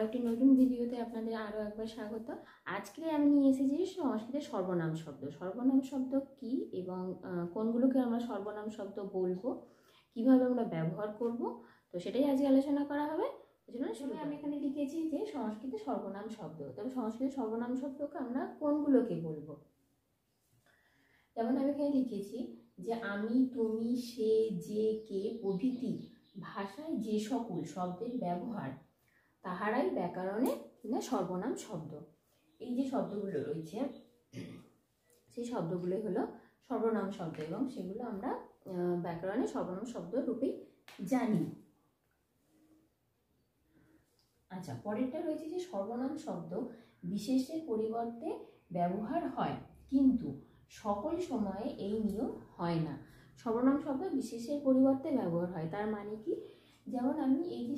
একটি নতুন ভিডিওতে আপনাদের আরও একবার স্বাগত। আজকে আমি নিয়ে এসেছি সংস্কৃতের সর্বনাম শব্দ। সর্বনাম শব্দ কি এবং কোনগুলোকে আমরা সর্বনাম শব্দ বলবো, কিভাবে আমরা ব্যবহার করব, তো সেটাই আজকে আলোচনা করা হবে। এই জন্য আমি এখানে লিখেছি যে সংস্কৃতে সর্বনাম শব্দ। তবে সংস্কৃতের সর্বনাম শব্দকে আমরা কোনগুলোকে বলবো, যেমন আমি এখানে লিখেছি যে আমি, তুমি, সে, যে, কে প্রভৃতি ভাষায় যে সকল শব্দের ব্যবহার তাহারাই ব্যাকরণে কিনা সর্বনাম শব্দ। এই যে শব্দগুলো রয়েছে সেই শব্দগুলোই হলো সর্বনাম শব্দ এবং সেগুলো আমরা ব্যাকরণে সর্বনাম শব্দ রূপে জানি। আচ্ছা, পরেরটা রয়েছে যে সর্বনাম শব্দ বিশেষের পরিবর্তে ব্যবহার হয়, কিন্তু সকল সময়ে এই নিয়ম হয় না। সর্বনাম শব্দ বিশেষের পরিবর্তে ব্যবহার হয়, তার মানে কি? যেমন আমি এই যে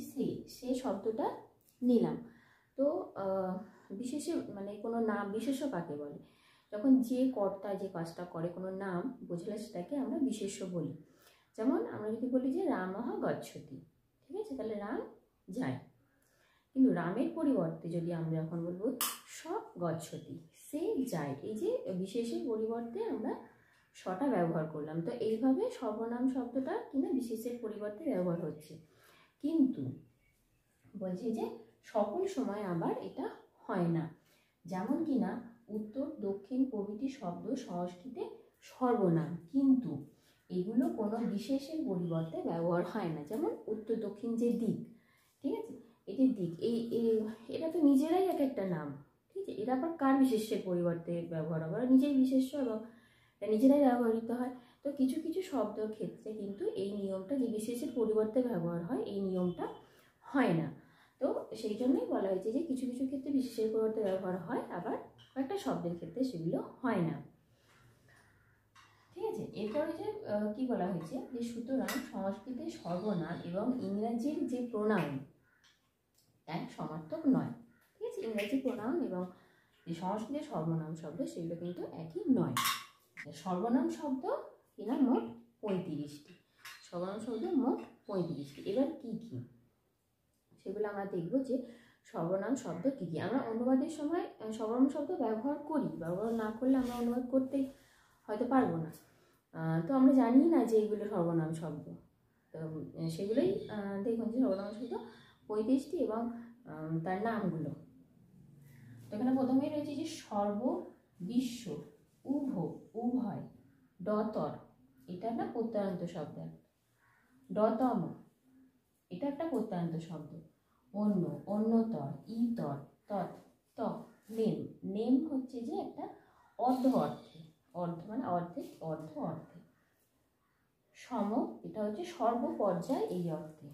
সে শব্দটা নিলাম, তো বিশেষে মানে কোনো নাম বিশেষ্য কাকে বলে? যখন যে কর্তা যে কাজটা করে কোনো নাম বোঝালে সেটাকে আমরা বিশেষ্য বলি। যেমন আমরা যদি বলি যে রামঃ গচ্ছতি, ঠিক আছে, তাহলে রাম যায়। কিন্তু রামের পরিবর্তে যদি আমরা এখন বলবো স গচ্ছতি, সে যায়, এই যে বিশেষের পরিবর্তে আমরা সটা ব্যবহার করলাম। তো এইভাবে সর্বনাম শব্দটা কিনা বিশেষের পরিবর্তে ব্যবহার হচ্ছে, কিন্তু বলছে যে সকল সময় আবার এটা হয় না। যেমন কিনা উত্তর দক্ষিণ প্রভৃতি শব্দ সংস্কৃতে সর্বনাম, কিন্তু এগুলো কোনো বিশেষের পরিবর্তে ব্যবহার হয় না। যেমন উত্তর দক্ষিণ যে দিক, ঠিক আছে, এই যে দিক, এটা তো নিজেরাই এক একটা নাম, ঠিক আছে, এরা আবার কার বিশেষের পরিবর্তে ব্যবহার হবে? নিজেই বিশেষ্য এবং নিজেরাই ব্যবহৃত হয়। তো কিছু কিছু শব্দের ক্ষেত্রে কিন্তু এই নিয়মটা, যে বিশেষের পরিবর্তে ব্যবহার হয়, এই নিয়মটা হয় না। তো সেই জন্যই বলা হয়েছে যে কিছু কিছু ক্ষেত্রে বিশেষের পরিবর্তে ব্যবহার হয়, আবার কয়েকটা শব্দের ক্ষেত্রে সেগুলো হয় না, ঠিক আছে। এরপরে যে কি বলা হয়েছে যে সুতরাং সংস্কৃতের সর্বনাম এবং ইংরাজির যে প্রোনাউন এক সমার্থক নয়, ঠিক আছে। ইংরাজি প্রোনাউন এবং যে সংস্কৃতের সর্বনাম শব্দ সেগুলো কিন্তু একই নয়। সর্বনাম শব্দ কিনা মোট 35টি, সর্বনাম শব্দ মোট 35টি। এবার কি কি সেগুলো আমরা দেখব যে সর্বনাম শব্দ কি কি। আমরা অনুবাদের সময় সর্বনাম শব্দ ব্যবহার করি, ব্যবহার না করলে আমরা অনুবাদ করতে হয়তো পারবো না, তো আমরা জানি না যে এগুলো সর্বনাম শব্দ। তো সেগুলোই দেখুন যে সর্বনাম শব্দ 35টি এবং তার নামগুলো। তো এখানে প্রথমেই রয়েছে যে সর্ব, বিশ্ব, উভ, উভয়, ডতর, এটা একটা প্রত্যয়ান্ত শব্দ, ডতম, এটা একটা প্রত্যয়ান্ত শব্দ, অন্য, অন্যতর, ইতর, তৎ, ত, নেম, নেম হচ্ছে যে একটা অর্ধ অর্থে, অর্ধ মানে অর্ধেক, অর্ধ অর্থে, সম, এটা হচ্ছে সর্বপর্যায় এই অর্থে,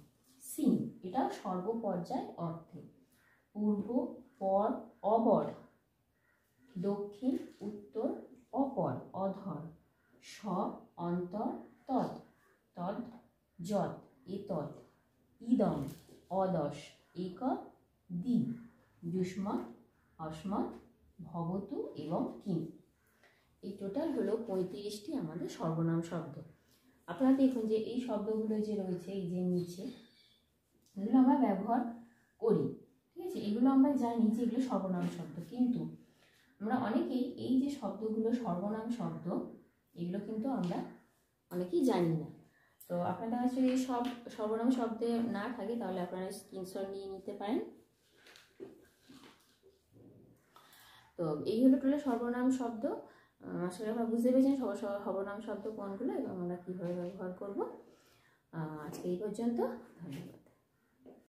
সিন, এটাও সর্বপর্যায় অর্থে, পূর্ব, পর, অবর, দক্ষিণ, উত্তর, অপর, অধর, স, অন্তর, তৎ, তৎ, যৎ, এতৎ, ইদম, অদশ, এক, দি, যুষ্মৎ, অস্মৎ, ভবতু এবং কিম। এই টোটাল হলো 35টি আমাদের সর্বনাম শব্দ। আপনারা দেখুন যে এই শব্দগুলো যে রয়েছে এই যে নিচে, এগুলো আমরা ব্যবহার করি, ঠিক আছে, এগুলো আমরা জানি যে এগুলো সর্বনাম শব্দ, কিন্তু আমরা অনেকেই এই যে শব্দগুলো সর্বনাম শব্দ এগুলো কিন্তু আমরা অনেকেই জানি না। তো আপনাদের কাছে যদি সব সর্বনাম শব্দে না থাকে তাহলে আপনারা স্ক্রিনশট নিয়ে নিতে পারেন। তো এই হলো টোটাল সর্বনাম শব্দ। আসলে আমরা বুঝতে পেরেছেন সর্বনাম শব্দ কোনগুলো এবং আমরা কীভাবে ব্যবহার করব। আজকে এই পর্যন্ত, ধন্যবাদ।